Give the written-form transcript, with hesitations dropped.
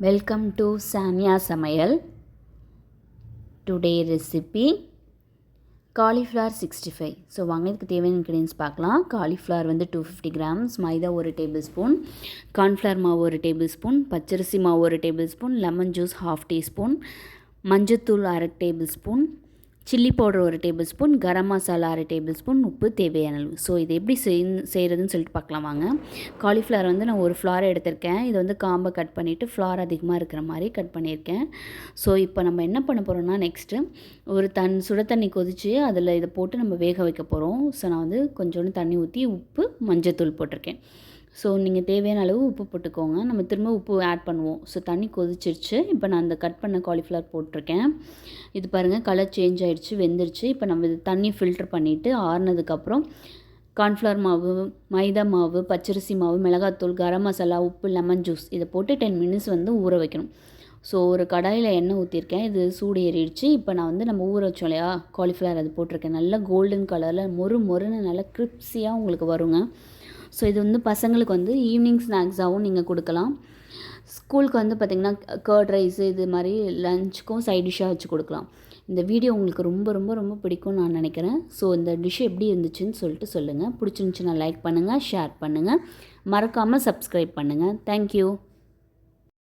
Welcome to Sania சமையல். Today recipe cauliflower 65. So வாங்க இதுக்கு தேவையான இன்க்ரீடியன்ஸ் பார்க்கலாம். காலிஃப்ளவர் வந்து 250 grams, maida 1 tablespoon, cornflour மாவு 1 டேபிள் ஸ்பூன், பச்சரிசி மாவு 1 tablespoon, lemon juice 1/2 teaspoon, மஞ்சத்தூள் 1/2 tablespoon, chilli powder 1 tablespoon, garam masala 1/2 tablespoon, உப்பு தேவையான அளவு. ஸோ இது எப்படி செய்கிறதுன்னு சொல்லிட்டு பார்க்கலாம் வாங்க. காலிஃப்ளவர் வந்து நான் ஒரு ஃப்ளார் எடுத்திருக்கேன். இது வந்து காம்பை கட் பண்ணிவிட்டு ஃப்ளார் அதிகமாக இருக்கிற மாதிரி கட் பண்ணியிருக்கேன். ஸோ இப்போ நம்ம என்ன பண்ண போகிறோம்னா, நெக்ஸ்ட்டு ஒரு சுட தண்ணி கொதித்து அதில் இதை போட்டு நம்ம வேக வைக்க போகிறோம். ஸோ நான் வந்து கொஞ்சோண்டு தண்ணி ஊற்றி உப்பு மஞ்சத்தூள் போட்டிருக்கேன். ஸோ நீங்கள் தேவையான அளவு உப்பு போட்டுக்கோங்க. நம்ம திரும்ப உப்பு ஆட் பண்ணுவோம். ஸோ தண்ணி கொதிச்சிருச்சு. இப்போ நான் அந்த கட் பண்ண காலிஃப்ளவர் போட்டிருக்கேன். இது பாருங்கள், கலர் சேஞ்ச் ஆகிடுச்சு, வெந்துருச்சு. இப்போ நம்ம இது தண்ணி ஃபில்டர் பண்ணிவிட்டு ஆறுனதுக்கப்புறம் கார்ன்ஃப்ளவர் மாவு, மைதா மாவு, பச்சரிசி மாவு, மிளகாத்தூள், கரம் மசாலா, உப்பு, லெமன் ஜூஸ் இதை போட்டு 10 மினிட்ஸ் வந்து ஊற வைக்கணும். ஸோ ஒரு கடாயில் எண்ணெய் ஊற்றிருக்கேன். இது சூடு ஏறிடுச்சு. இப்போ நான் வந்து நம்ம ஊற வச்சோம் இல்லையா காலிஃப்ளவர், அது போட்டிருக்கேன். நல்லா கோல்டன் கலரில் மொறுன்னு நல்லா கிரிப்ஸியாக உங்களுக்கு வருங்க. ஸோ இது வந்து பசங்களுக்கு வந்து ஈவினிங் ஸ்நாக்ஸாகவும் நீங்கள் கொடுக்கலாம். ஸ்கூலுக்கு வந்து பார்த்திங்கன்னா கர்ட் ரைஸு இது மாதிரி லஞ்சுக்கும் சைட் டிஷ்ஷாக வச்சு கொடுக்கலாம். இந்த வீடியோ உங்களுக்கு ரொம்ப ரொம்ப ரொம்ப பிடிக்கும்னு நான் நினைக்கிறேன். ஸோ இந்த டிஷ் எப்படி இருந்துச்சுன்னு சொல்லிட்டு சொல்லுங்கள். பிடிச்சிருந்துச்சுன்னா லைக் பண்ணுங்கள், ஷேர் பண்ணுங்கள், மறக்காமல் சப்ஸ்கிரைப் பண்ணுங்கள். தேங்க்யூ.